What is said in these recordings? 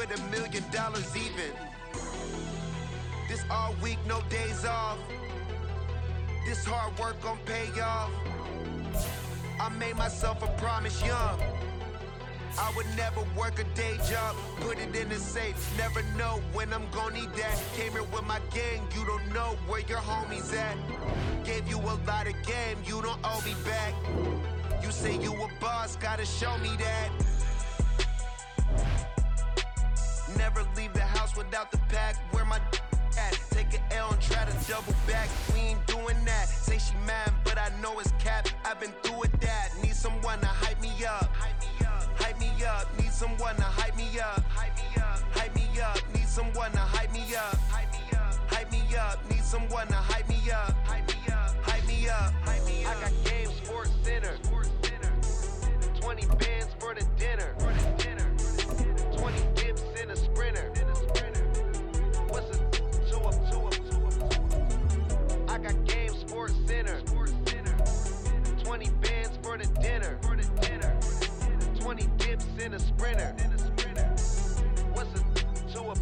with $1 million even. This all week, no days off. This hard work gon' pay off. I made myself a promise young. I would never work a day job, put it in the safe. Never know when I'm gon' need that. Came here with my gang, you don't know where your homies at. Gave you a lot of game, you don't owe me back. You say you a boss, gotta show me that. Never leave the house without the pack. Where my at? Take an L and try to double back. We ain't doing that. Say she mad, but I know it's cap. I've been through with that. Need someone to hype me up. Hype me up. Need someone to hype me up. Hype me up. Need someone to hype me up. Hype me up. Need someone to hype me up. Hype me up. I got Game Sports Center. 20 bands for the dinner. 20 dips in a sprinter. What's a two up? I got Game Sports Center. 20 bands for the dinner. 20 dips in a sprinter. What's a two up?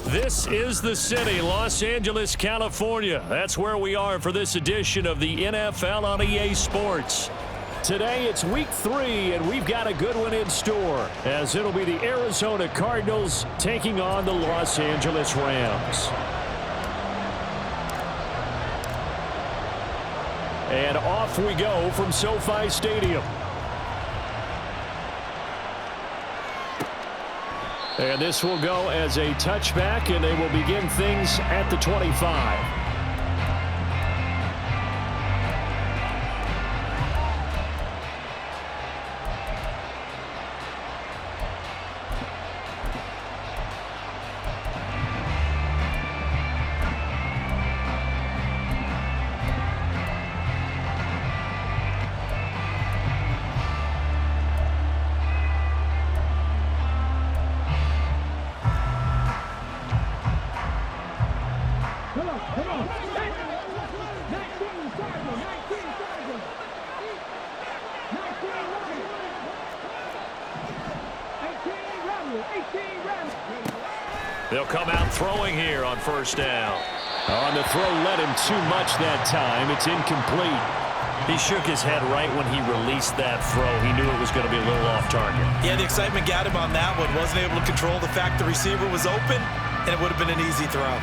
This is the city, Los Angeles, California. That's where we are for this edition of the NFL on EA Sports. Today it's week 3, and we've got a good one in store, as it'll be the Arizona Cardinals taking on the Los Angeles Rams. And off we go from SoFi Stadium. And this will go as a touchback, and they will begin things at the 25. They'll come out throwing here on first down. On the throw led him too much that time. It's incomplete. He shook his head right when he released that throw. He knew it was going to be a little off target. Yeah, the excitement got him on that one. Wasn't able to control the fact the receiver was open, and it would have been an easy throw.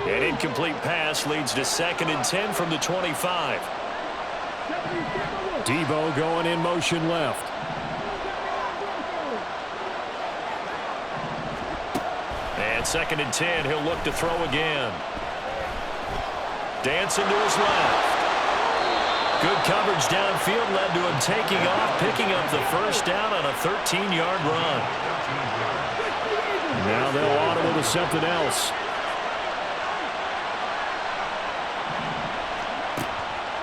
An incomplete pass leads to 2nd and 10 from the 25. Debo going in motion left. And 2nd and 10, he'll look to throw again. Dancing to his left. Good coverage downfield led to him taking off, picking up the first down on a 13-yard run. Now they'll audible to something else.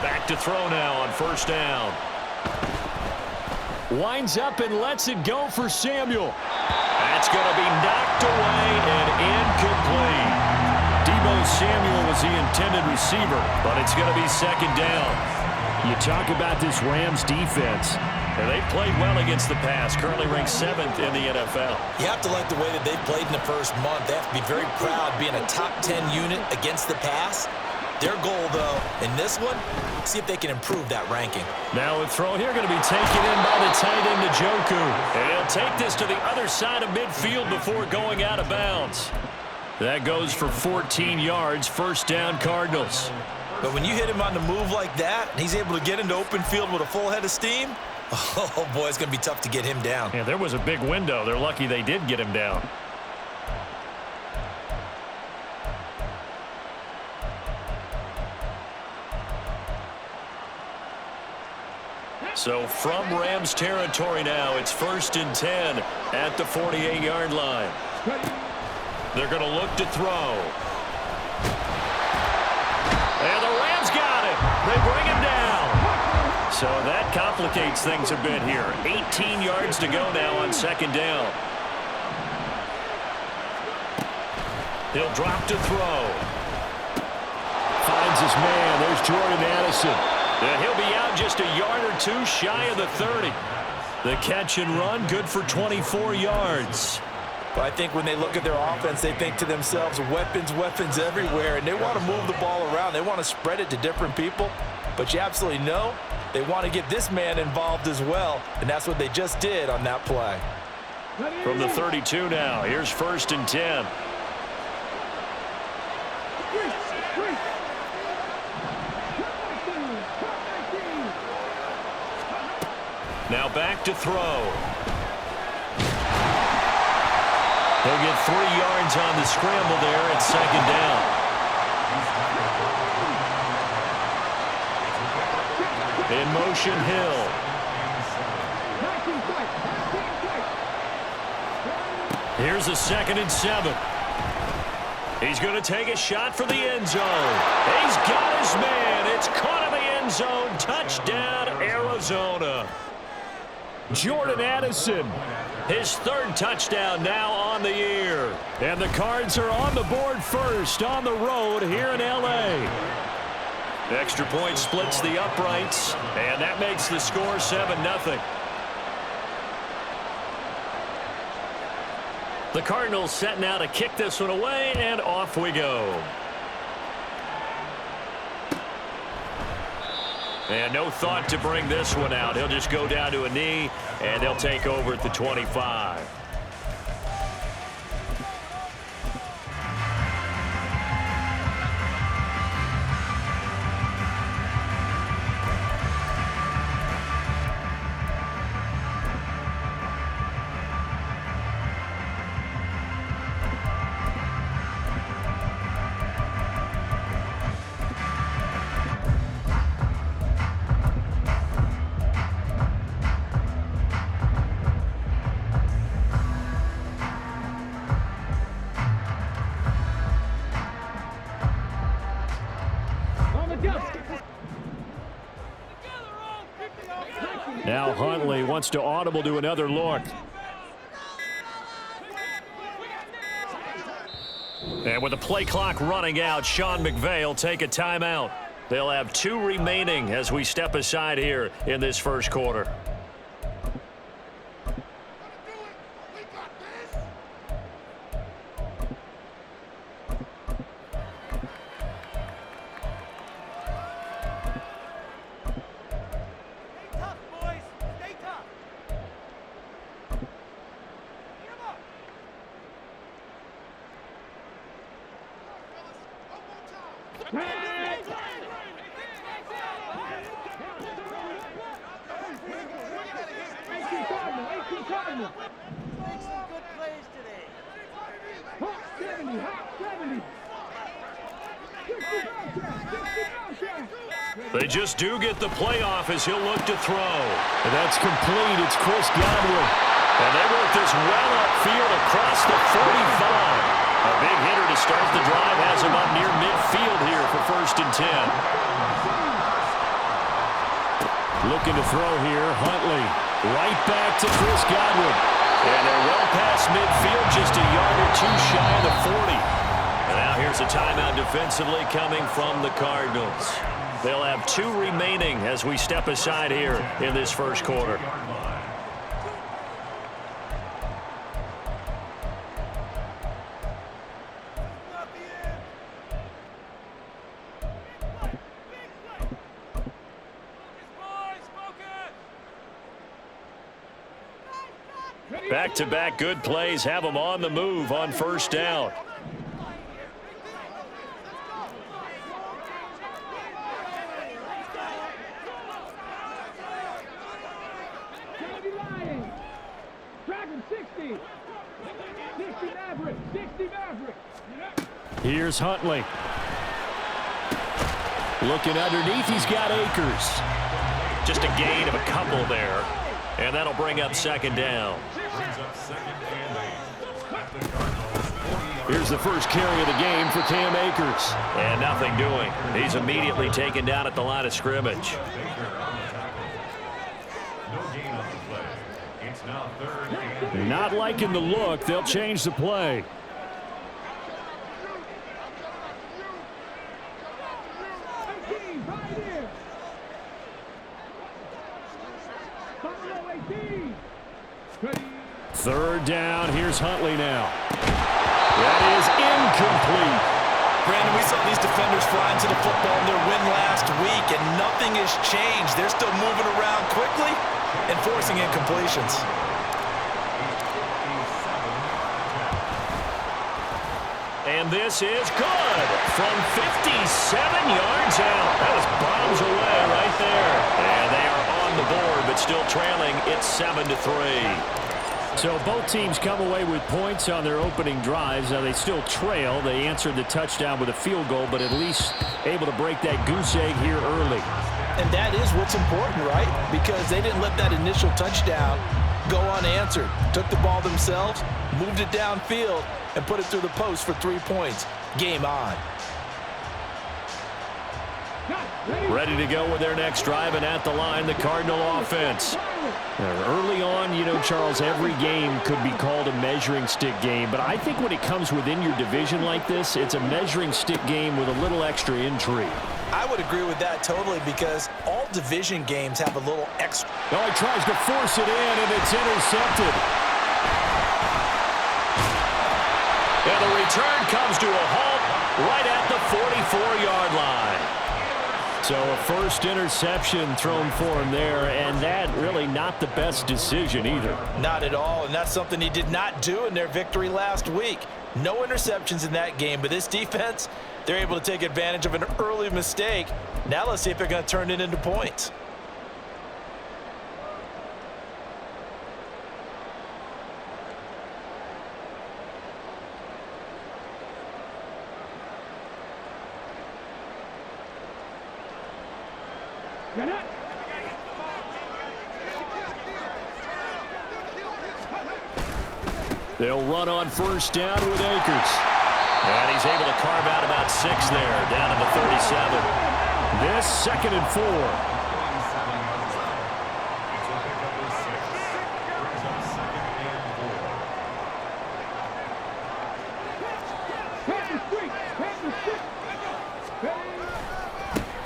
Back to throw now on first down. Winds up and lets it go for Samuel. That's going to be knocked away and incomplete. Debo Samuel was the intended receiver, but it's going to be 2nd down. You talk about this Rams defense. And they've played well against the pass, currently ranked 7th in the NFL. You have to like the way that they've played in the first month. They have to be very proud being a top 10 unit against the pass. Their goal, though, in this one, see if they can improve that ranking. Now a throw here going to be taken in by the tight end, Njoku. And he'll take this to the other side of midfield before going out of bounds. That goes for 14 yards, first down Cardinals. But when you hit him on the move like that, and he's able to get into open field with a full head of steam, oh, boy, it's going to be tough to get him down. Yeah, there was a big window. They're lucky they did get him down. So from Rams territory now, it's 1st and 10 at the 48-yard line. They're going to look to throw. And the Rams got it. They bring him down. So that complicates things a bit here. 18 yards to go now on 2nd down. He'll drop to throw. Finds his man. There's Jordan Addison. And he'll be out just a yard or two shy of the 30. The catch and run, good for 24 yards. But I think when they look at their offense, they think to themselves, weapons, weapons everywhere, and they want to move the ball around. They want to spread it to different people. But you absolutely know they want to get this man involved as well, and that's what they just did on that play. From the 32 now, here's 1st and 10. Now back to throw. He'll get 3 yards on the scramble there at 2nd down. In motion, Hill. Here's a 2nd and 7. He's going to take a shot for the end zone. He's got his man. It's caught in the end zone. Touchdown, Arizona. Jordan Addison, his 3rd touchdown now on the year. And the Cards are on the board first on the road here in L.A. Extra point splits the uprights, and that makes the score 7-0. The Cardinals setting out to kick this one away, and off we go. And no thought to bring this one out. He'll just go down to a knee, and they'll take over at the 25. Now Huntley wants to audible to another look. And with the play clock running out, Sean McVay will take a timeout. They'll have 2 remaining as we step aside here in this first quarter. They just do get the playoff as he'll look to throw. And that's complete. It's Chris Godwin. And they work this well upfield across the 45. A big hitter to start the drive has him up near midfield here for 1st and 10. Looking to throw here, Huntley. Right back to Chris Godwin. And they're well past midfield, just a yard or two shy of the 40. And now here's a timeout defensively coming from the Cardinals. They'll have 2 remaining as we step aside here in this first quarter. Back-to-back good plays have them on the move on 1st down. Here's Huntley. Looking underneath, he's got Akers. Just a gain of a couple there. And that'll bring up second down. Here's the first carry of the game for Cam Akers. And nothing doing. He's immediately taken down at the line of scrimmage. Not liking the look. They'll change the play. Third down. Here's Huntley now. That is incomplete. Brandon, we saw these defenders fly into the football in their win last week, and nothing has changed. They're still moving around quickly and forcing incompletions. And this is good from 57 yards out. That was bombs away right there. And they are on the board, but still trailing. It's 7-3. So both teams come away with points on their opening drives. Now they still trail. They answered the touchdown with a field goal, but at least able to break that goose egg here early. And that is what's important, right? Because they didn't let that initial touchdown go unanswered. Took the ball themselves, moved it downfield, and put it through the post for 3 points. Game on. Ready to go with their next drive, and at the line, the Cardinal offense. Early on, you know, Charles, every game could be called a measuring stick game, but I think when it comes within your division like this, it's a measuring stick game with a little extra intrigue. I would agree with that totally, because all division games have a little extra. Oh, he tries to force it in, and it's intercepted. And the return comes to a halt right at the 44-yard line. So a first interception thrown for him there, and that really not the best decision either. Not at all, and that's something he did not do in their victory last week. No interceptions in that game, but this defense, they're able to take advantage of an early mistake. Now let's see if they're going to turn it into points. They'll run on first down with Akers. And he's able to carve out about 6 there, down to the 37. This 2nd and 4.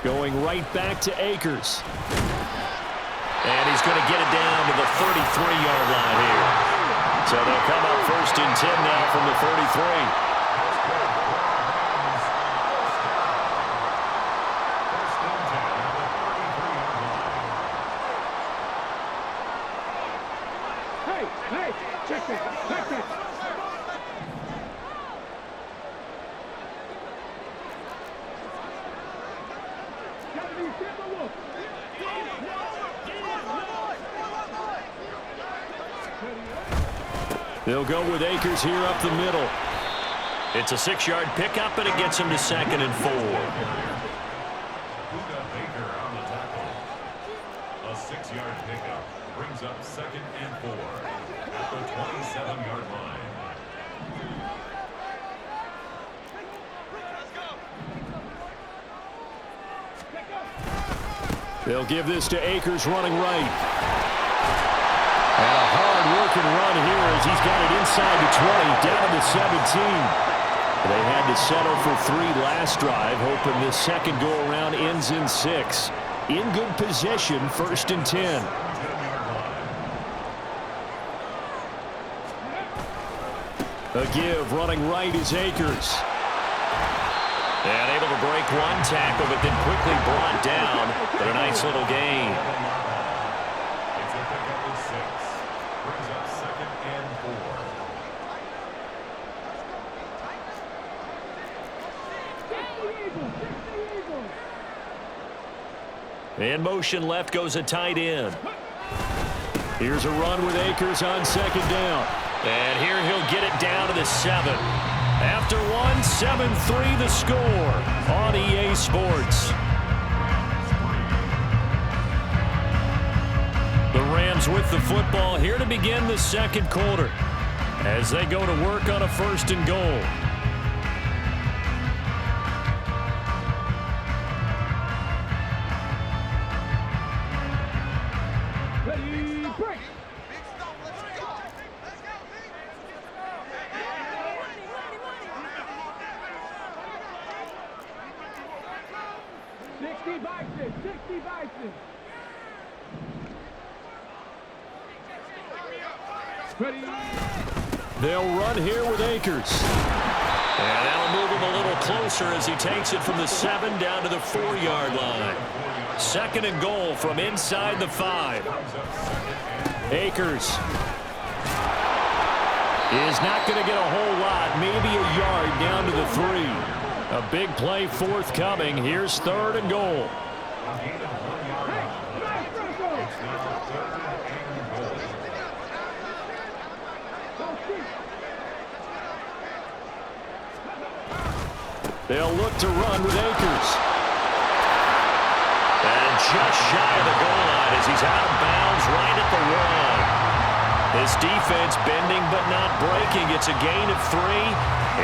Going right back to Akers. And he's going to get it down to the 33-yard line here. So they'll come up 1st and 10 now from the 33. Hey, check this. They'll go with Akers here up the middle. It's a 6-yard pickup, and it gets him to 2nd and 4. A 6-yard pickup brings up 2nd and 4 at the 27-yard line. They'll give this to Akers running right. And a hard-working run here as he's got it inside the 20, down to the 17. They had to settle for 3 last drive, hoping this second go-around ends in 6. In good position, 1st and 10. A give, running right is Akers. And able to break 1 tackle, but then quickly brought down. But a nice little gain. In motion left goes a tight end. Here's a run with Akers on 2nd down. And here he'll get it down to the 7. After 1, 7-3 the score on EA Sports. The Rams with the football here to begin the second quarter as they go to work on a 1st and goal. Ready, break. Ready. They'll run here with Akers. And that'll move him a little closer as he takes it from the 7 down to the 4-yard line. 2nd and goal from inside the 5. Akers is not going to get a whole lot, maybe a yard down to the 3. A big play forthcoming. Here's 3rd and goal. They'll look to run with Akers. And just shy of the goal line as he's out of bounds right at the 1. This defense bending but not breaking. It's a gain of 3.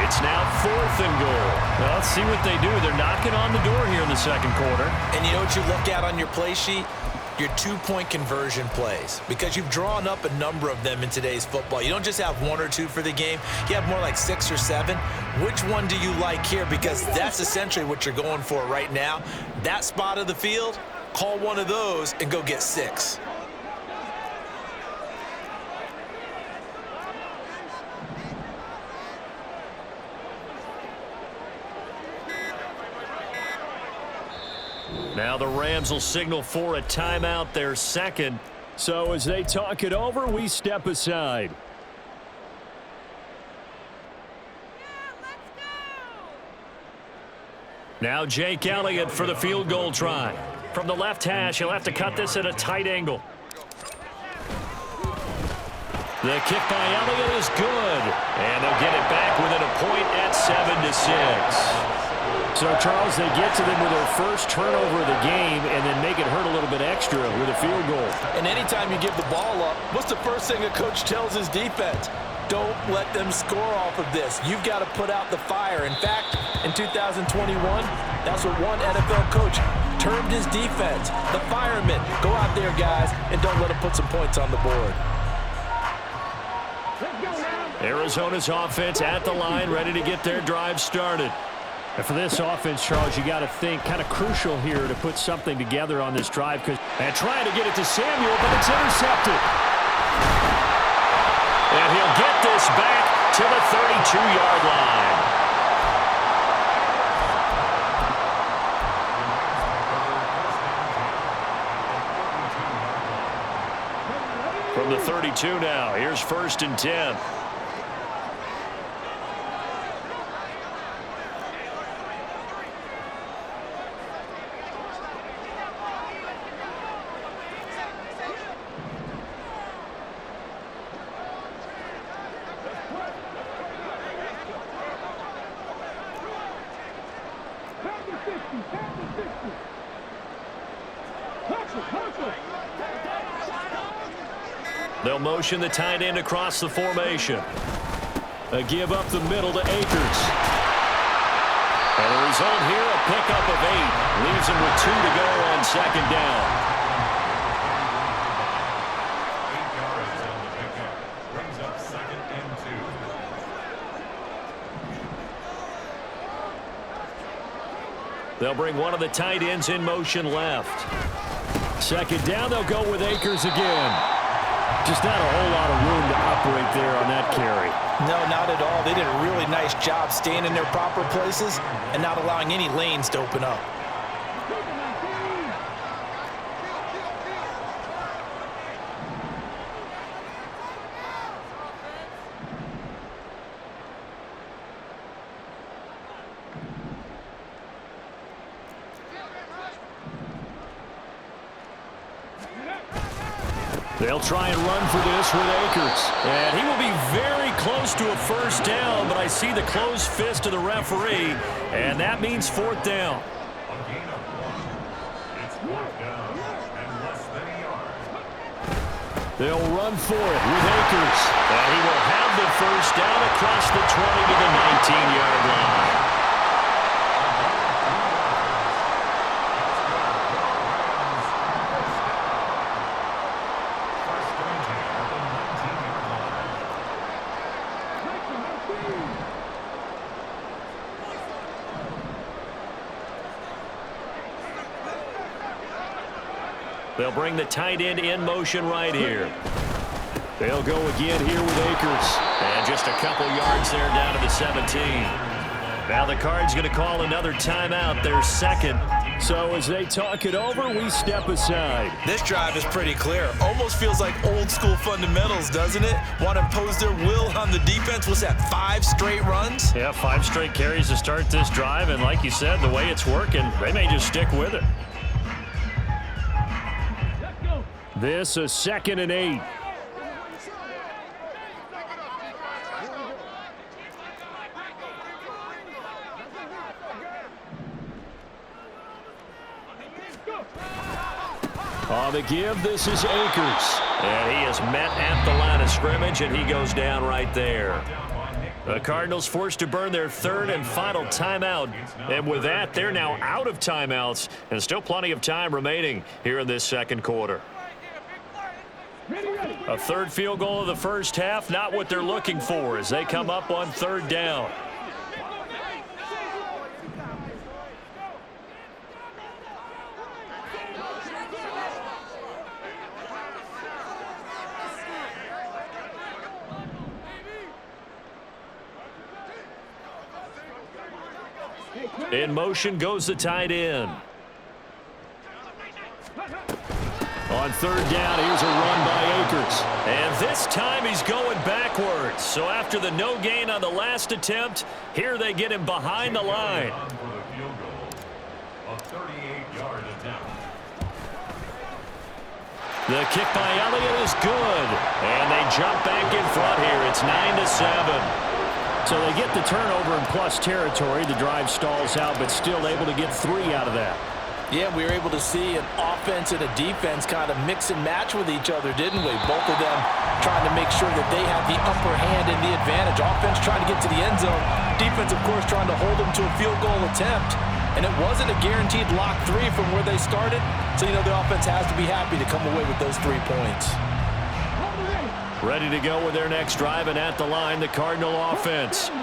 It's now 4th and goal. Well, let's see what they do. They're knocking on the door here in the second quarter. And you know what you look at on your play sheet? Your 2-point conversion plays, because you've drawn up a number of them in today's football. You don't just have 1 or 2 for the game. You have more like 6 or 7. Which one do you like here? Because that's essentially what you're going for right now. That spot of the field, call one of those and go get 6. Now the Rams will signal for a timeout, their 2nd. So as they talk it over, we step aside. Now Jake Elliott for the field goal try. From the left hash, he'll have to cut this at a tight angle. The kick by Elliott is good. And they'll get it back within a point at 7-6. So, Charles, they get to them with their first turnover of the game and then make it hurt a little bit extra with a field goal. And anytime you give the ball up, what's the first thing a coach tells his defense? Don't let them score off of this. You've got to put out the fire. In fact, in 2021, that's what one NFL coach termed his defense. The firemen. Go out there, guys, and don't let them put some points on the board. Arizona's offense at the line, ready to get their drive started. And for this offense, Charles, you got to think kind of crucial here to put something together on this drive. And trying to get it to Samuel, but it's intercepted. And he'll get this back to the 32-yard line. From the 32 now, here's 1st and 10. They'll motion the tight end across the formation. A give up the middle to Akers. And the result here, a pickup of 8. Leaves him with 2 to go on 2nd down. 8 yards on the pickup. Brings up 2nd and 2. They'll bring one of the tight ends in motion left. 2nd down, they'll go with Akers again. Just not a whole lot of room to operate there on that carry. No, not at all. They did a really nice job staying in their proper places and not allowing any lanes to open up. They'll try and run for this with Akers. And he will be very close to a 1st down, but I see the closed fist of the referee, and that means 4th down. A gain of 1. It's 4th down and less than a yard. They'll run for it with Akers. And he will have the first down across the 20 to the 19-yard line. They'll bring the tight end in motion right here. They'll go again here with Akers. And just a couple yards there down to the 17. Now the Cards going to call another timeout, their second. So as they talk it over, we step aside. This drive is pretty clear. Almost feels like old school fundamentals, doesn't it? Want to impose their will on the defense. What's that, 5 straight runs? Yeah, 5 straight carries to start this drive. And like you said, the way it's working, they may just stick with it. This is 2nd and 8. On the give, this is Akers. And he is met at the line of scrimmage, and he goes down right there. The Cardinals forced to burn their 3rd and final timeout. And with that, they're now out of timeouts, and still plenty of time remaining here in this second quarter. A 3rd field goal of the first half, not what they're looking for as they come up on 3rd down. In motion goes the tight end. On 3rd down, here's a run by Akers. And this time he's going backwards. So after the no gain on the last attempt, here they get him behind the line. For the field goal, a 38-yard attempt. The kick by Elliott is good. And they jump back in front here. It's 9-7. So they get the turnover in plus territory. The drive stalls out, but still able to get 3 out of that. Yeah, we were able to see an offense and a defense kind of mix and match with each other, didn't we? Both of them trying to make sure that they had the upper hand and the advantage. Offense trying to get to the end zone. Defense, of course, trying to hold them to a field goal attempt. And it wasn't a guaranteed lock 3 from where they started. So, you know, the offense has to be happy to come away with those 3 points. Ready to go with their next drive, and at the line, the Cardinal offense.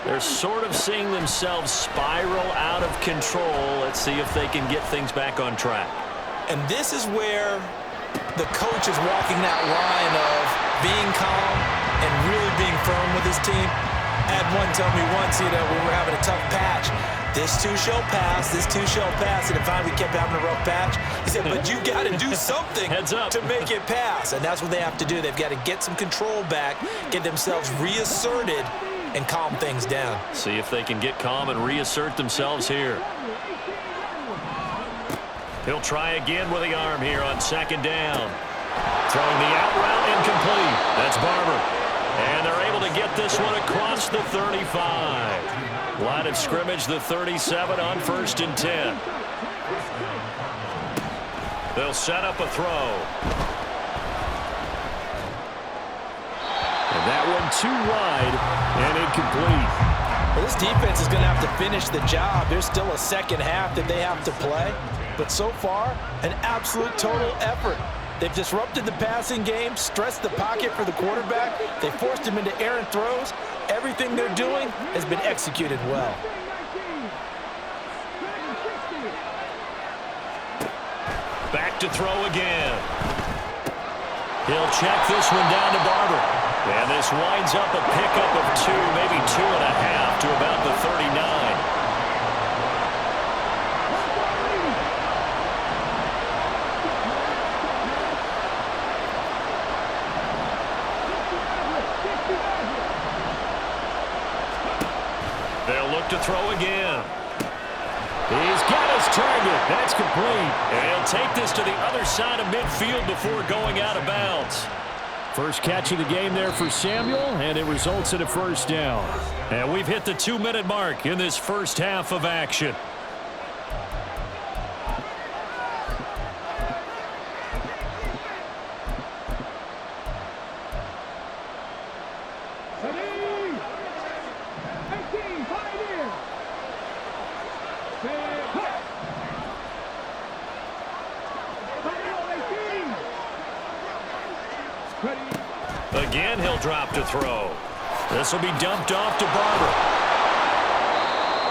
They're sort of seeing themselves spiral out of control. Let's see if they can get things back on track. And this is where the coach is walking that line of being calm and really being firm with his team. I had one tell me once, you know, we were having a tough patch. This too shall pass, this too shall pass. And if finally we kept having a rough patch, he said, but you got to do something to make it pass. And that's what they have to do. They've got to get some control back, get themselves reasserted, and calm things down. See if they can get calm and reassert themselves here. He'll try again with the arm here on 2nd down. Throwing the out route incomplete. That's Barber. And they're able to get this one across the 35. Line of scrimmage, the 37 on 1st and 10. They'll set up a throw. And that one too wide and incomplete. Well, this defense is going to have to finish the job. There's still a second half that they have to play. But so far, an absolute total effort. They've disrupted the passing game, stressed the pocket for the quarterback. They forced him into errant throws. Everything they're doing has been executed well. Back to throw again. He'll check this one down to Barber. And this winds up a pickup of 2, maybe 2.5 to about the 39. They'll look to throw again. He's got his target. That's complete. And he'll take this to the other side of midfield before going out of bounds. First catch of the game there for Samuel, and it results in a first down. And we've hit the 2-minute mark in this first half of action. Again, he'll drop to throw. This will be dumped off to Barber.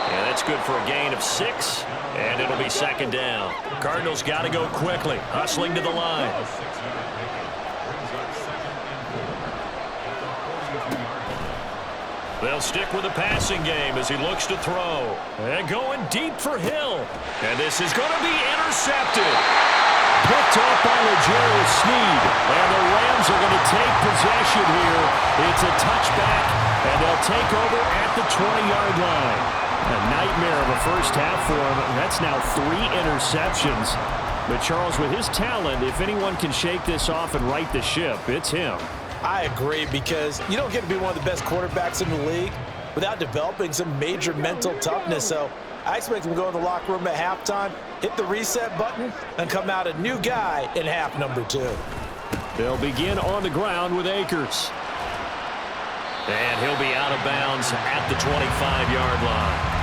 And that's good for a gain of 6, and it'll be second down. Cardinals got to go quickly, hustling to the line. They'll stick with the passing game as he looks to throw. And going deep for Hill. And this is going to be intercepted. Picked off by L'Jarius Sneed. And the Rams are going to take possession here. It's a touchback, and they'll take over at the 20-yard line. A nightmare of a first half for him. That's now 3 interceptions. But Charles, with his talent, if anyone can shake this off and right the ship, it's him. I agree, because you don't get to be one of the best quarterbacks in the league without developing some major mental toughness. So I expect him to go in the locker room at halftime, hit the reset button, and come out a new guy in half number 2. They'll begin on the ground with Akers. And he'll be out of bounds at the 25-yard line.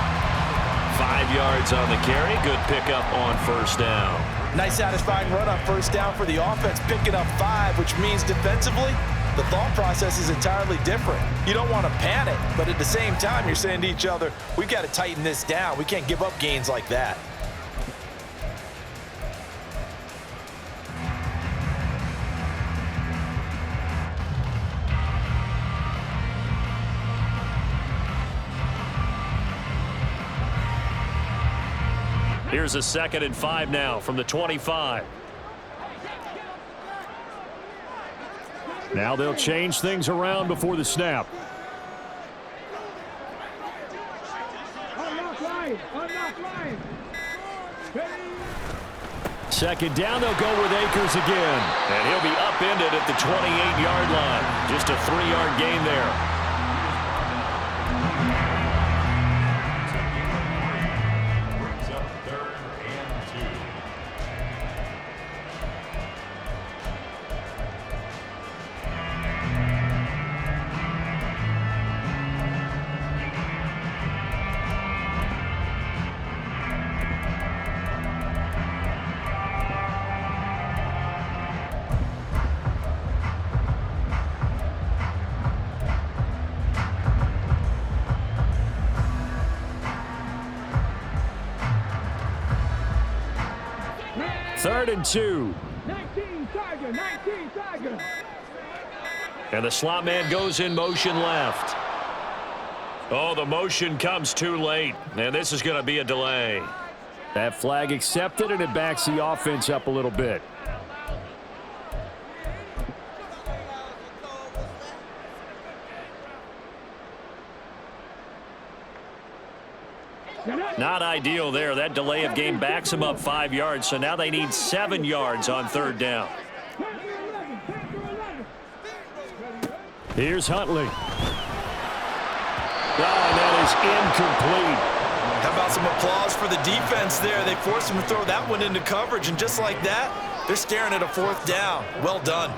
5 yards on the carry. Good pickup on first down. Nice satisfying run on first down for the offense, picking up 5, which means defensively, the thought process is entirely different. You don't want to panic, but at the same time, you're saying to each other, we've got to tighten this down. We can't give up gains like that. Here's a 2nd and 5 now from the 25. Now they'll change things around before the snap. Second down, they'll go with Akers again. And he'll be upended at the 28-yard line. Just a 3-yard gain there. Third and 2. 19 Tiger. And the slot man goes in motion left. Oh, the motion comes too late. And this is going to be a delay. That flag accepted, and it backs the offense up a little bit. Not ideal there. That delay of game backs them up 5 yards, so now they need 7 yards on third down. Here's Huntley. Oh, and that is incomplete. How about some applause for the defense there? They forced him to throw that one into coverage, and just like that, they're staring at a 4th down. Well done.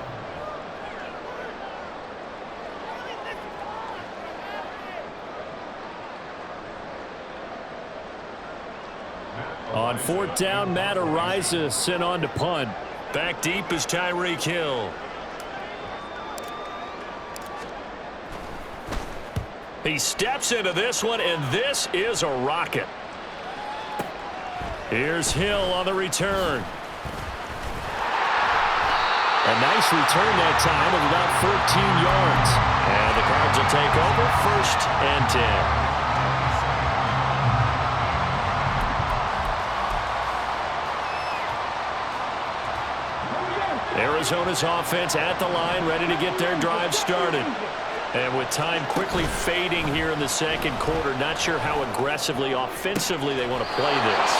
On 4th down, Matt Araiza sent on to punt. Back deep is Tyreek Hill. He steps into this one, and this is a rocket. Here's Hill on the return. A nice return that time of about 14 yards. And the Cards will take over 1st and 10. Arizona's offense at the line, ready to get their drive started. And with time quickly fading here in the second quarter, not sure how aggressively, offensively they want to play this.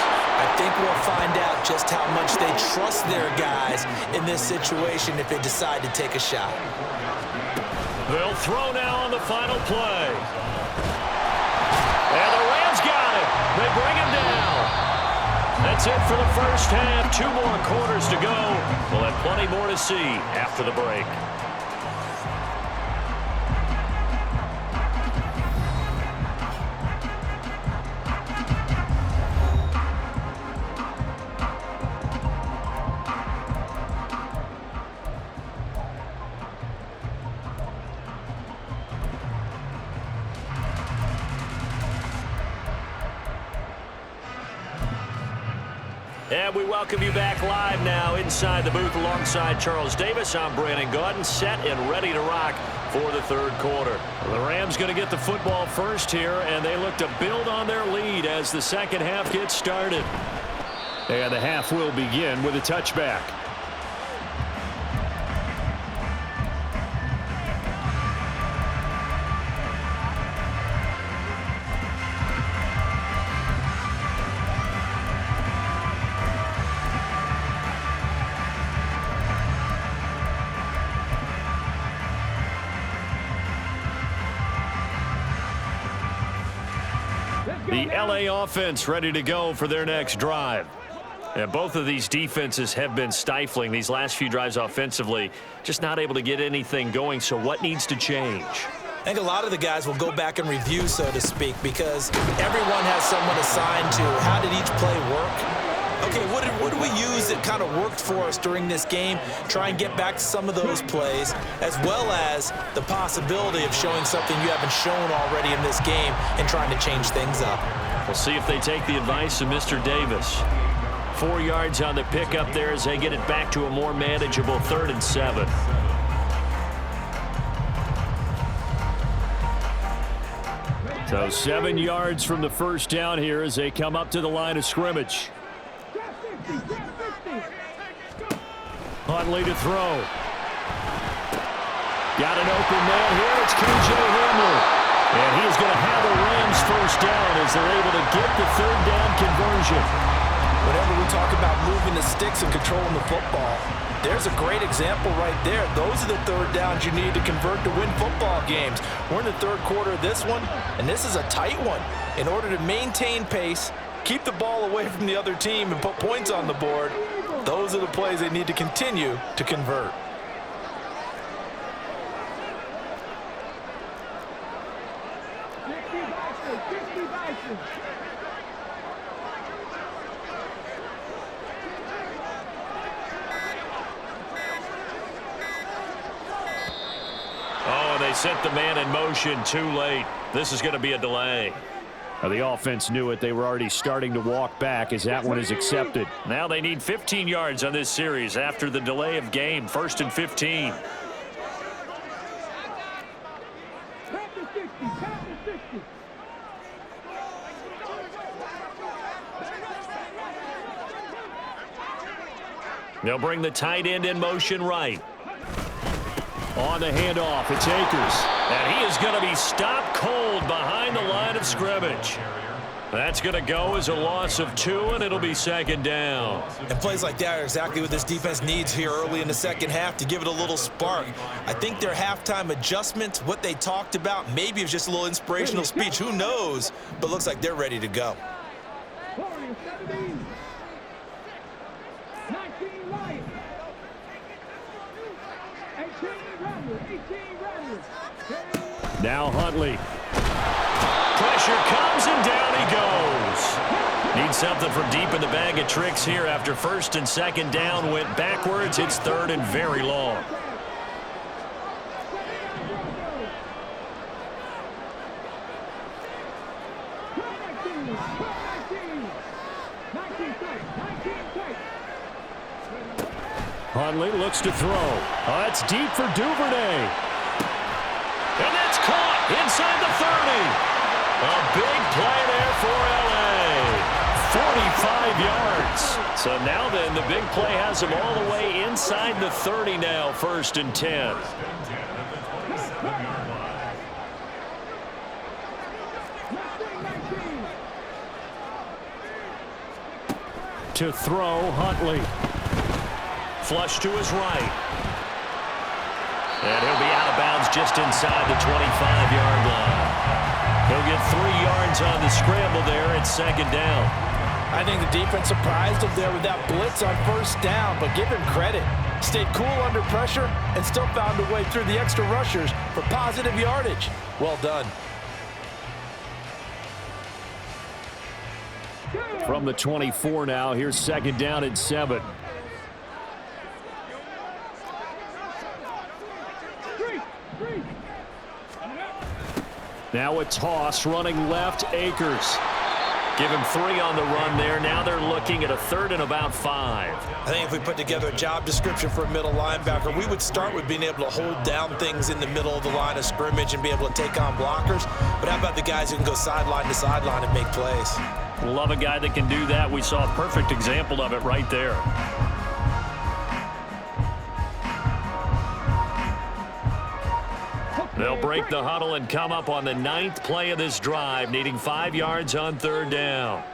I think we'll find out just how much they trust their guys in this situation if they decide to take a shot. They'll throw now on the final play. And the Rams got it. They bring him down. That's it for the first half. 2 more quarters to go. We'll have plenty more to see after the break. And we welcome you back live now inside the booth alongside Charles Davis. I'm Brandon Gaudin, set and ready to rock for the third quarter. The Rams going to get the football first here, and they look to build on their lead as the second half gets started. And the half will begin with a touchback. The LA offense ready to go for their next drive. And both of these defenses have been stifling these last few drives offensively, just not able to get anything going. So what needs to change? I think a lot of the guys will go back and review, so to speak, because everyone has someone assigned to how did each play work. Okay, what did we use that kind of worked for us during this game? Try and get back to some of those plays, as well as the possibility of showing something you haven't shown already in this game and trying to change things up. We'll see if they take the advice of Mr. Davis. 4 yards on the pickup there as they get it back to a more manageable 3rd and 7. So 7 yards from the first down here as they come up to the line of scrimmage. Huntley to throw. Got an open man here. It's K.J. Hamler. And he's going to have the Rams first down as they're able to get the 3rd down conversion. Whenever we talk about moving the sticks and controlling the football, there's a great example right there. Those are the 3rd downs you need to convert to win football games. We're in the 3rd quarter of this one, and this is a tight one. In order to maintain pace, keep the ball away from the other team, and put points on the board, those are the plays they need to continue to convert. Oh, and they sent the man in motion too late. This is going to be a delay. The offense knew it. They were already starting to walk back as that one is accepted. Now they need 15 yards on this series after the delay of game. 1st and 15. They'll bring the tight end in motion right. On the handoff, it's Akers. And he is going to be stopped cold behind the line of scrimmage. That's going to go as a loss of 2, and it'll be 2nd down. And plays like that are exactly what this defense needs here early in the second half to give it a little spark. I think their halftime adjustments, what they talked about, maybe it was just a little inspirational speech. Who knows? But looks like they're ready to go. Now Huntley. Pressure comes and down he goes. Needs something from deep in the bag of tricks here after 1st and 2nd down went backwards. It's 3rd and very long. Huntley looks to throw. Oh, that's deep for Duvernay. And that's caught inside the 30. A big play there for L.A. 45 yards. So now then, the big play has him all the way inside the 30 now, 1st and 10. To throw, Huntley. Flush to his right. And he'll be out of bounds just inside the 25-yard line. He'll get 3 yards on the scramble there. It's 2nd down. I think the defense surprised him there with that blitz on 1st down, but give him credit. Stayed cool under pressure and still found a way through the extra rushers for positive yardage. Well done. From the 24 now, here's 2nd down and 7. Now a toss running left, Akers. Give him 3 on the run there. Now they're looking looking at a 3rd and about 5. I think if we put together a job description for a middle linebacker, we would start with being able to hold down things in the middle of the line of scrimmage and be able to take on blockers. But how about the guys who can go sideline to sideline and make plays? Love a guy that can do that. We saw a perfect example of it right there. They'll break the huddle and come up on the 9th play of this drive, needing 5 yards on 3rd down.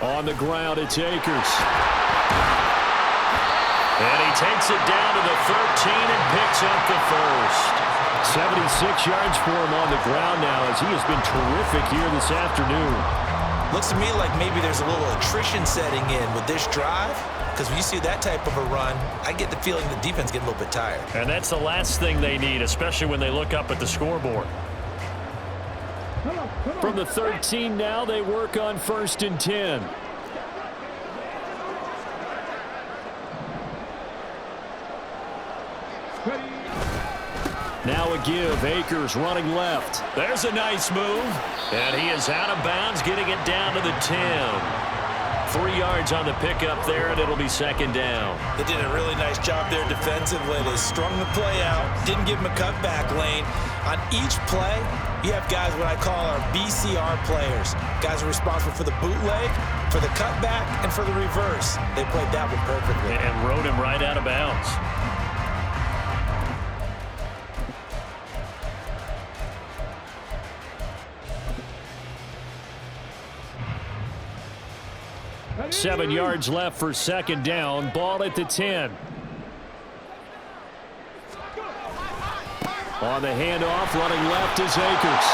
On the ground, it's Akers. And he takes it down to the 13 and picks up the first. 76 yards for him on the ground now, as he has been terrific here this afternoon. Looks to me like maybe there's a little attrition setting in with this drive, because when you see that type of a run, I get the feeling the defense getting a little bit tired. And that's the last thing they need, especially when they look up at the scoreboard. From the 13 now, they work on 1st and 10. Now a give. Akers running left. There's a nice move. And he is out of bounds, getting it down to the 10. 3 yards on the pickup there, and it'll be 2nd down. They did a really nice job there defensively. They strung the play out, didn't give him a cutback lane. On each play, you have guys what I call our BCR players. Guys are responsible for the bootleg, for the cutback, and for the reverse. They played that one perfectly. And rode him right out of bounds. Seven yards left for 2nd down. Ball at the 10. On the handoff, running left is Akers.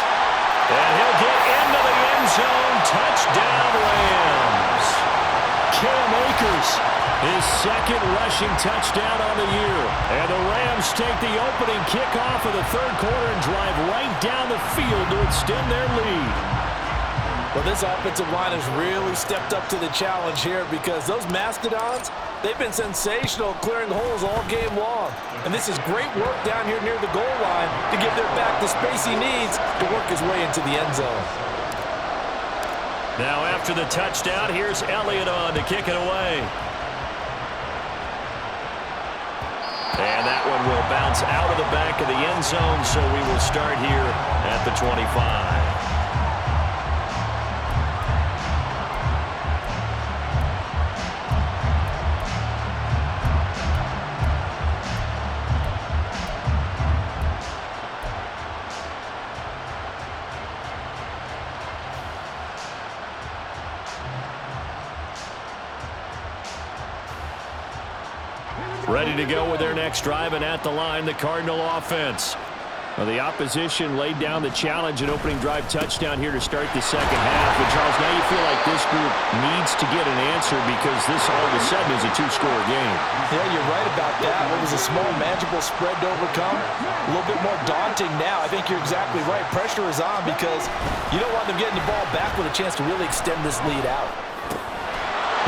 And he'll get into the end zone. Touchdown, Rams. Cam Akers, his 2nd rushing touchdown on the year. And the Rams take the opening kickoff of the 3rd quarter and drive right down the field to extend their lead. Well, this offensive line has really stepped up to the challenge here, because those Mastodons, they've been sensational clearing holes all game long. And this is great work down here near the goal line to give their back the space he needs to work his way into the end zone. Now after the touchdown, here's Elliott on to kick it away. And that one will bounce out of the back of the end zone, so we will start here at the 25. Ready to go with their next drive, and at the line, the Cardinal offense. Well, the opposition laid down the challenge and opening drive touchdown here to start the 2nd half. And Charles, now you feel like this group needs to get an answer, because this all of a sudden is a 2-score game. Yeah, you're right about that. What was a small, manageable spread to overcome? A little bit more daunting now. I think you're exactly right. Pressure is on, because you don't want them getting the ball back with a chance to really extend this lead out.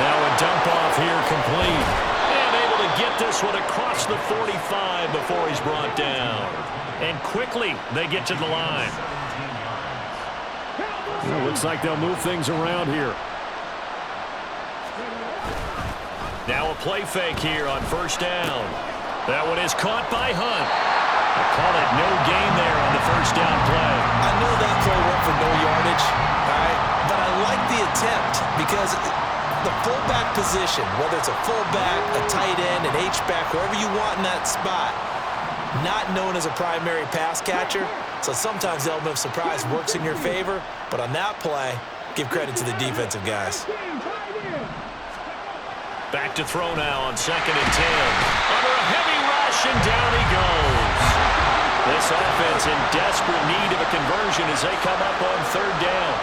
Now a dump off here complete. Get this one across the 45 before he's brought down. And quickly, they get to the line. Well, looks like they'll move things around here. Now a play fake here on 1st down. That one is caught by Hunt. I call it no gain there on the 1st down play. I knew that play went for no yardage, all right? But I like the attempt, because the fullback position, whether it's a fullback, a tight end, an H-back, wherever you want in that spot, not known as a primary pass catcher. So sometimes the element of surprise works in your favor. But on that play, give credit to the defensive guys. Back to throw now on 2nd and 10. Under a heavy rush, and down he goes. This offense in desperate need of a conversion as they come up on 3rd down.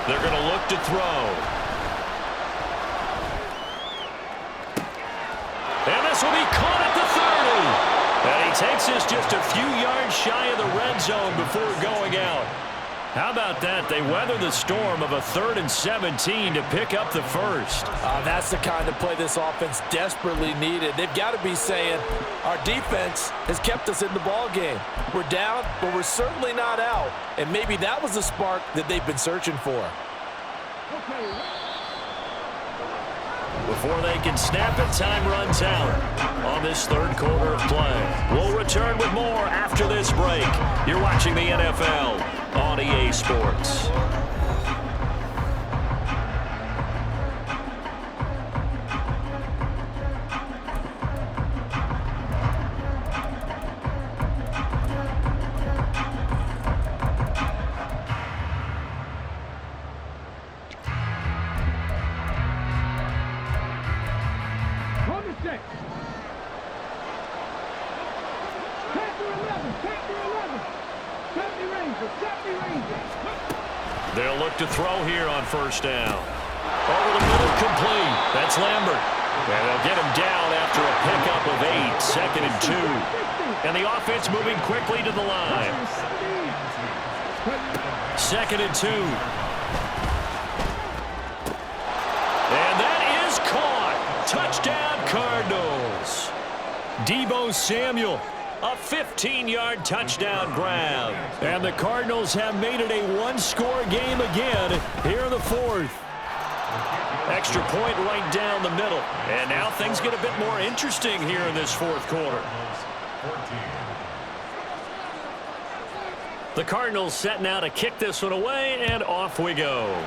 They're going to look to throw. And this will be caught at the 30. And he takes this just a few yards shy of the red end zone before going out. How about that? They weather the storm of a 3rd and 17 to pick up the first. That's the kind of play this offense desperately needed. They've got to be saying, our defense has kept us in the ball game. We're down, but we're certainly not out. And maybe that was the spark that they've been searching for. Before they can snap it, time runs out on this 3rd quarter of play. We'll return with more after this break. You're watching the NFL on EA Sports. They'll look to throw here on 1st down. Over the middle, complete. That's Lambert. And they'll get him down after a pickup of 8, 2nd and 2. And the offense moving quickly to the line. 2nd and 2. And that is caught. Touchdown, Cardinals. Deebo Samuel. A 15-yard touchdown grab. And the Cardinals have made it a one-score game again here in the 4th. Extra point right down the middle. And now things get a bit more interesting here in this 4th quarter. The Cardinals set now to kick this one away, and off we go.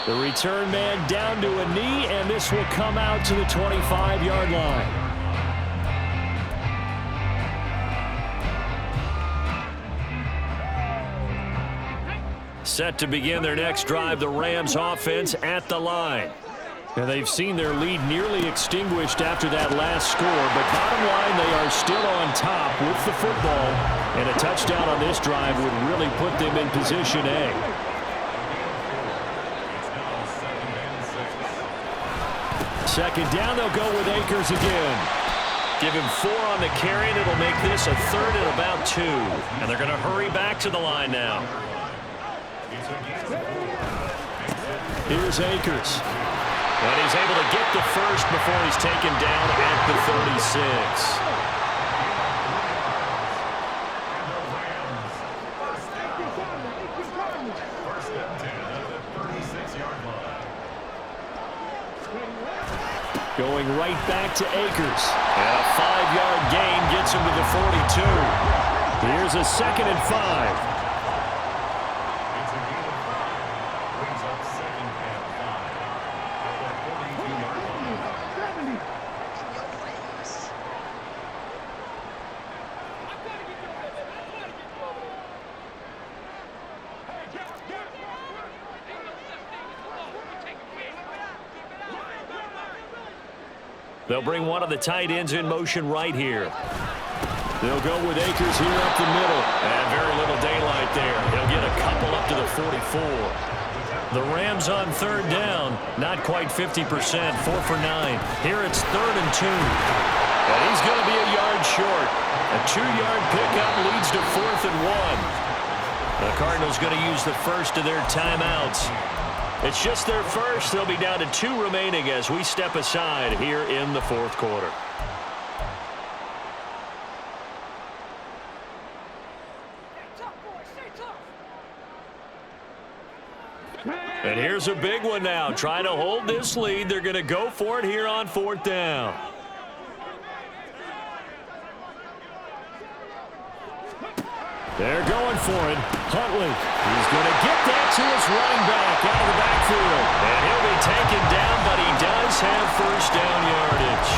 The return man down to a knee, and this will come out to the 25-yard line. Set to begin their next drive, the Rams offense at the line. And they've seen their lead nearly extinguished after that last score, but bottom line, they are still on top with the football, and a touchdown on this drive would really put them in position A. Second down, they'll go with Akers again. Give him 4 on the carry, and it'll make this a 3rd and about 2. And they're going to hurry back to the line now. Here's Akers. And he's able to get the first before he's taken down at the 36. Going right back to Akers. And a 5-yard gain gets him to the 42. Here's a 2nd and 5. They'll bring one of the tight ends in motion right here. They'll go with Akers here up the middle. And very little daylight there. He'll get a couple up to the 44. The Rams on 3rd down. Not quite 50%. 4 for 9. Here it's 3rd and 2. And he's going to be a yard short. A 2-yard pickup leads to 4th and 1. The Cardinals going to use the first of their timeouts. It's just their first. They'll be down to 2 remaining as we step aside here in the 4th quarter. And here's a big one now. Trying to hold this lead. They're going to go for it here on 4th down. They're going for it. Huntley. He's going to get that to his running back out of the backfield. And he'll be taken down, but he does have 1st down yardage.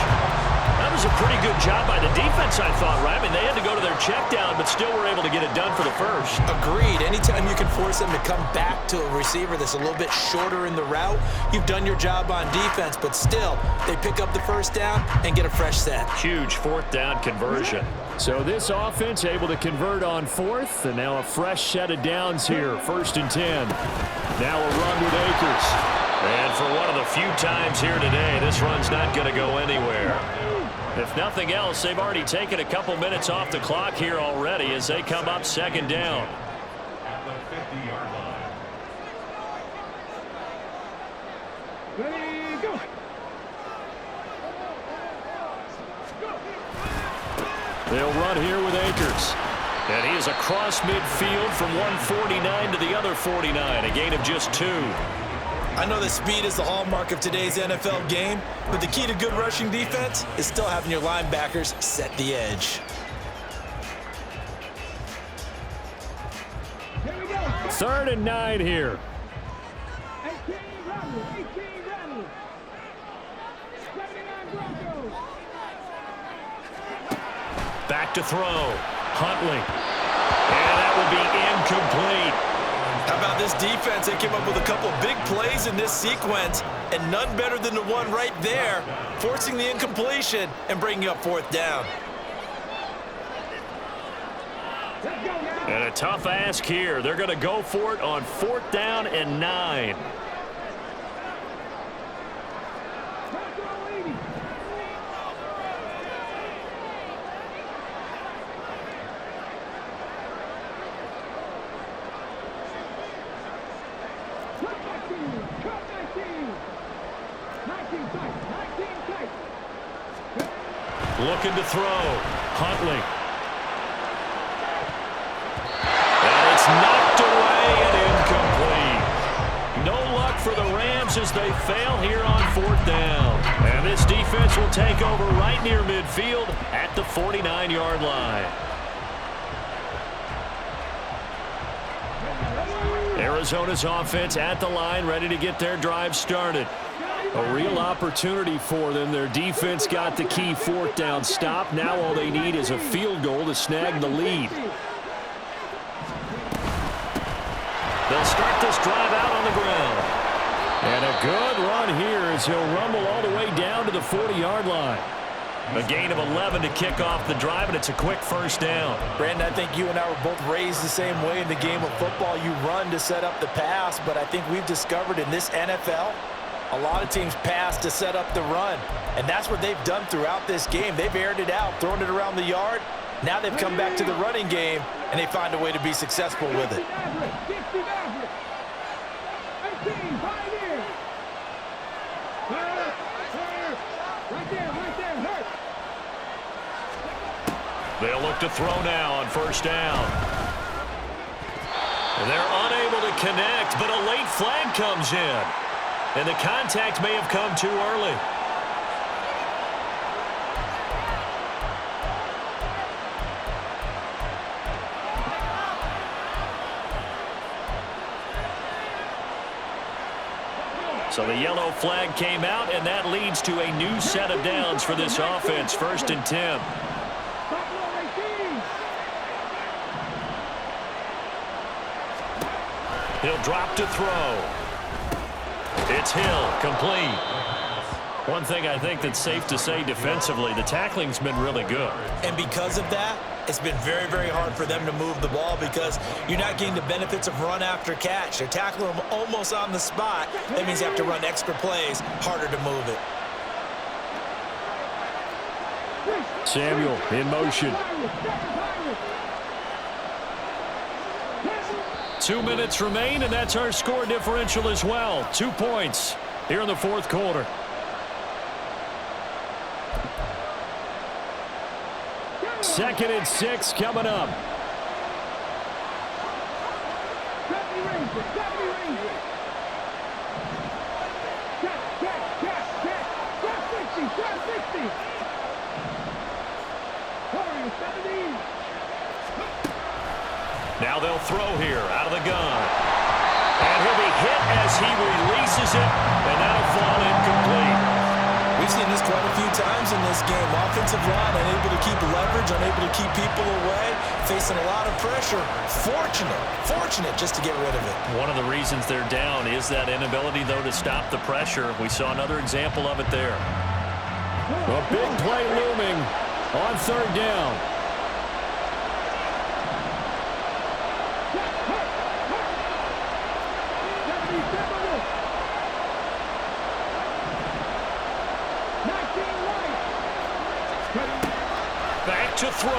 That was a pretty good job by the defense, I thought, right? I mean, they had to go to their check down, but still were able to get it done for the first. Agreed. Anytime you can force them to come back to a receiver that's a little bit shorter in the route, you've done your job on defense, but still, they pick up the 1st down and get a fresh set. Huge 4th down conversion. So this offense able to convert on 4th, and now a fresh set of downs here, 1st and 10. Now a run with Akers. And for one of the few times here today, this run's not going to go anywhere. If nothing else, they've already taken a couple minutes off the clock here already as they come up second down. At the 50-yard line. Ready, go. They'll run here with Akers. And he is across midfield from 149 to the other 49, a gain of just 2. I know that speed is the hallmark of today's NFL game, but the key to good rushing defense is still having your linebackers set the edge. Here we go. 3rd and 9 here. 18 Rebels. 18 Rebels. 79 Broncos. Back to throw. Huntley. And that will be incomplete. How about this defense? They came up with a couple big plays in this sequence, and none better than the one right there, forcing the incompletion and bringing up 4th down. Let's go now. And a tough ask here. They're going to go for it on 4th down and 9. Bronco leading. Cut 19. 19 tight. 19 tight. Looking to throw. Huntley. And it's knocked away and incomplete. No luck for the Rams as they fail here on 4th down. And this defense will take over right near midfield at the 49-yard line. Arizona's offense at the line, ready to get their drive started. A real opportunity for them. Their defense got the key 4th down stop. Now all they need is a field goal to snag the lead. They'll start this drive out on the ground. And a good run here as he'll rumble all the way down to the 40-yard line. A gain of 11 to kick off the drive, and it's a quick 1st down. Brandon, I think you and I were both raised the same way in the game of football. You run to set up the pass, but I think we've discovered in this NFL, a lot of teams pass to set up the run. And that's what they've done throughout this game. They've aired it out, thrown it around the yard. Now they've come back to the running game, and they find a way to be successful with it. 18, Pioneer. Right there, hurt. They'll look to throw now on 1st down. And they're unable to connect, but a late flag comes in. And the contact may have come too early. So the yellow flag came out, and that leads to a new set of downs for this offense. 1st and 10. He'll drop to throw. It's Hill, complete. One thing I think that's safe to say defensively, the tackling's been really good. And because of that, it's been very, very hard for them to move the ball because you're not getting the benefits of run after catch. They're tackling them almost on the spot. That means you have to run extra plays, harder to move it. Samuel in motion. 2 minutes remain, and that's our score differential as well. 2 points here in the 4th quarter. Second and 6 coming up. Now they'll throw here out of the gun. And he'll be hit as he releases it, and that'll fall incomplete. We've seen this quite a few times in this game. Offensive line unable to keep leverage, unable to keep people away, facing a lot of pressure. Fortunate just to get rid of it. One of the reasons they're down is that inability, though, to stop the pressure. We saw another example of it there. A big play looming on 3rd down. Back to throw.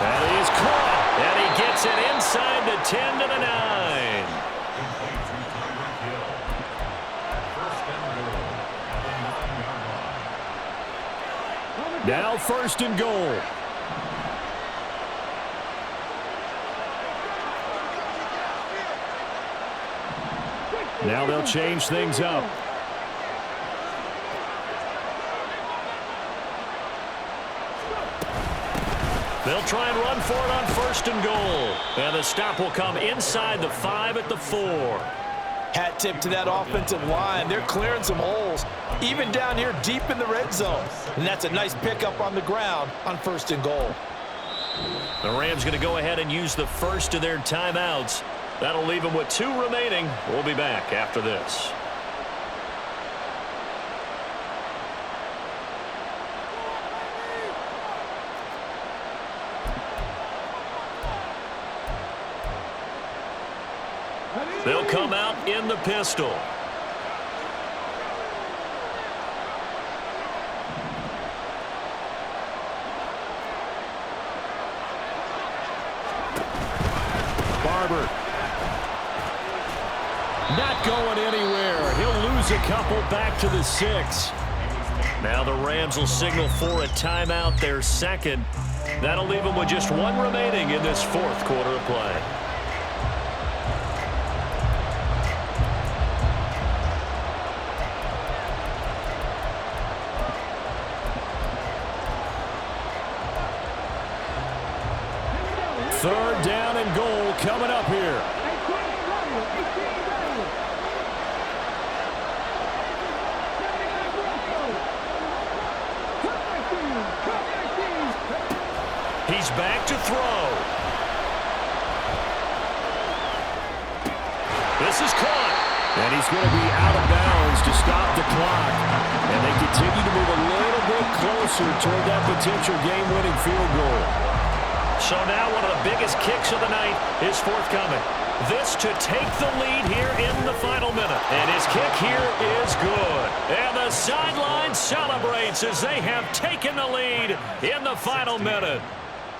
That is caught. And he gets it inside the 10 to the 9. Complete to Tyreek Hill. First and goal at the 9-yard line. Now first and goal. Now they'll change things up. They'll try and run for it on first and goal. And the stop will come inside the 5 at the 4. Hat tip to that offensive line. They're clearing some holes, even down here deep in the red zone. And that's a nice pickup on the ground on first and goal. The Rams going to go ahead and use the first of their timeouts. That'll leave them with 2 remaining. We'll be back after this. They'll come out in the pistol. Barber. Not going anywhere. He'll lose a couple back to the 6. Now the Rams will signal for a timeout, their second. That'll leave them with just 1 remaining in this 4th quarter of play. Third down and goal coming up here. He's back to throw. This is caught. And he's going to be out of bounds to stop the clock. And they continue to move a little bit closer toward that potential game-winning field goal. So now one of the biggest kicks of the night is forthcoming. This to take the lead here in the final minute. And his kick here is good. And the sideline celebrates as they have taken the lead in the final minute.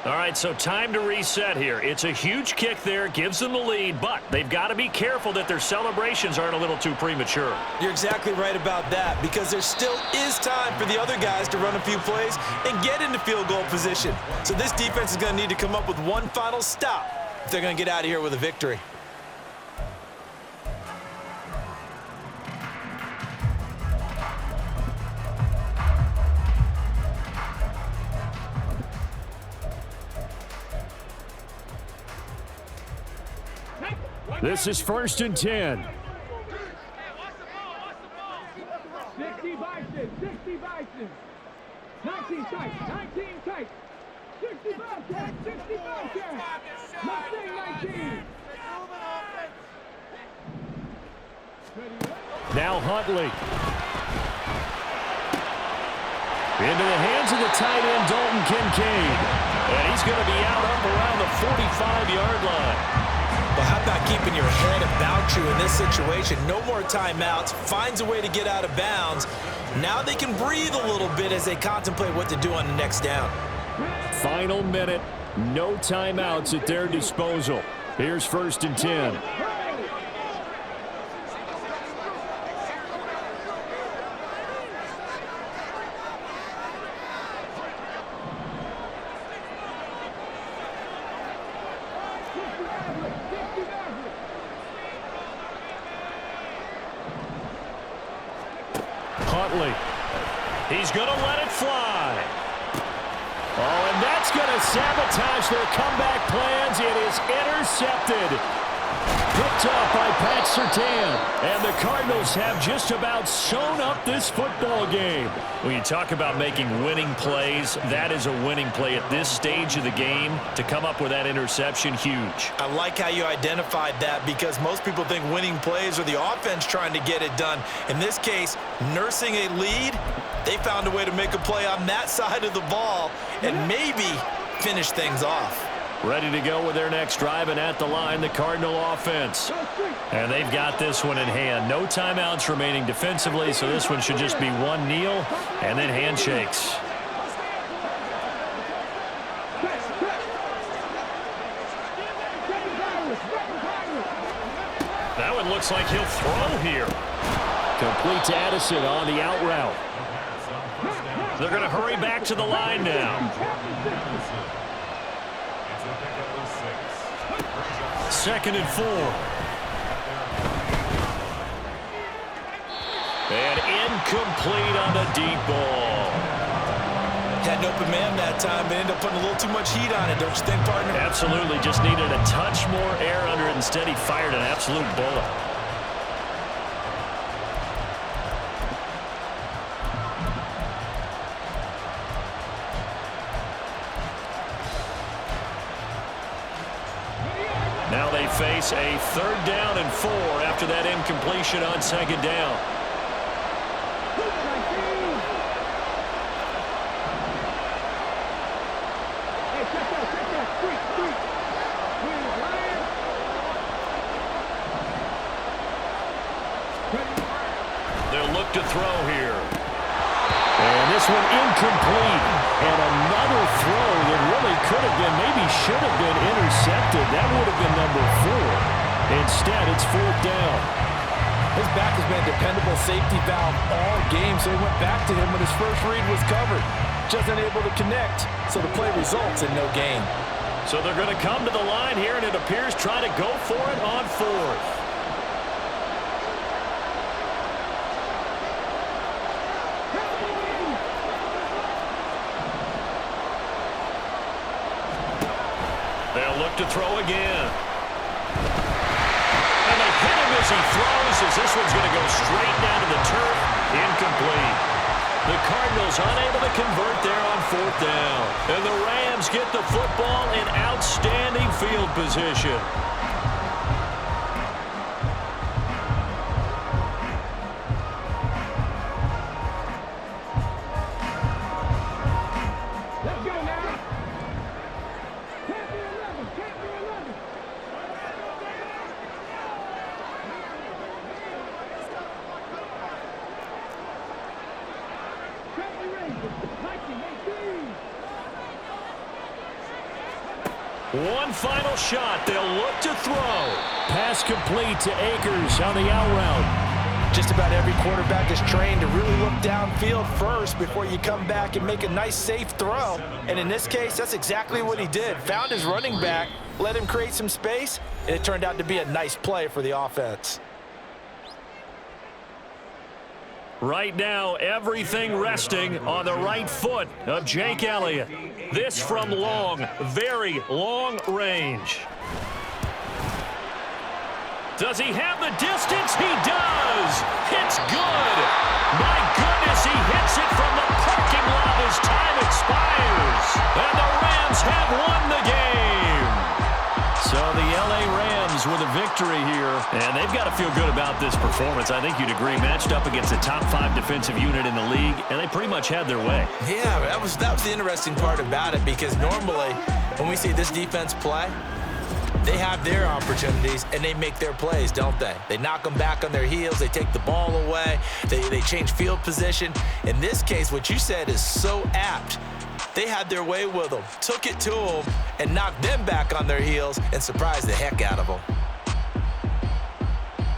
All right, so time to reset here. It's a huge kick there, gives them the lead, but they've got to be careful that their celebrations aren't a little too premature. You're exactly right about that, because there still is time for the other guys to run a few plays and get into field goal position. So this defense is going to need to come up with one final stop if they're going to get out of here with a victory. This is 1st and 10. 60 Bison, 60 Bison. 19 tight, 19 tight. 60 Bison, 60 Bison. Mustang 19. Now Huntley. Into the hands of the tight end, Dalton Kincaid. And he's going to be out up around the 45-yard line. But how about keeping your head about you in this situation? No more timeouts. Finds a way to get out of bounds. Now they can breathe a little bit as they contemplate what to do on the next down. Final minute. No timeouts at their disposal. Here's 1st and 10. Huntley. He's going to let it fly. Oh, and that's going to sabotage their comeback plans. It is intercepted. Picked up by Pat Surtain. And the Cardinals have just about sewn up this football game. When you talk about making winning plays, that is a winning play at this stage of the game. To come up with that interception, huge. I like how you identified that, because most people think winning plays are the offense trying to get it done. In this case, nursing a lead, they found a way to make a play on that side of the ball and maybe finish things off. Ready to go with their next drive, and at the line, the Cardinal offense. And they've got this one in hand. No timeouts remaining defensively, so this one should just be one kneel and then handshakes. and looks like he'll throw here. Complete to Addison on the out route. They're going to hurry back to the line now. Second and 4. And incomplete on the deep ball. Had an open man that time, but ended up putting a little too much heat on it, don't you think, partner? Absolutely. Just needed a touch more air under it. Instead, he fired an absolute bullet. Now they face a 3rd down and 4 after that incompletion on 2nd down. They'll look to throw here. And this one incomplete. And another throw that really could have been, maybe should have been intercepted. That would have been number 4. Instead, it's 4th down. His back has been a dependable safety valve all game, so he went back to him when his first read was covered. Just unable to connect, so the play results in no gain. So they're going to come to the line here, and it appears trying to go for it on 4th. They'll look to throw again. And they hit him as he throws, as this one's going to go straight down to the turf. Incomplete. The Cardinals unable to convert there on 4th down. And the Rams get the football in outstanding field position. One final shot. They'll look to throw. Pass complete to Akers on the out route. Just about every quarterback is trained to really look downfield first before you come back and make a nice, safe throw. And in this case, that's exactly what he did. Found his running back, let him create some space, and it turned out to be a nice play for the offense. Right now, everything resting on the right foot of Jake Elliott. This from long, very long range. Does he have the distance? He does. It's good. My goodness, he hits it from the parking lot as time expires. And the Rams have won the game. So the L.A. Rams with a victory here, and they've got to feel good about this performance. I think you'd agree, matched up against a top 5 defensive unit in the league, and they pretty much had their way. Yeah, that was the interesting part about it, because normally when we see this defense play, they have their opportunities and they make their plays, don't they? They knock them back on their heels, they take the ball away, they change field position. In this case, what you said is so apt. They had their way with them, took it to them, and knocked them back on their heels and surprised the heck out of them.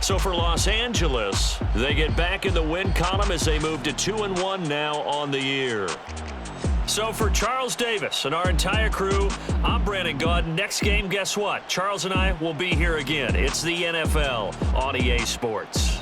So for Los Angeles, they get back in the win column as they move to 2-1 now on the year. So for Charles Davis and our entire crew, I'm Brandon Gaudin. Next game, guess what? Charles and I will be here again. It's the NFL on EA Sports.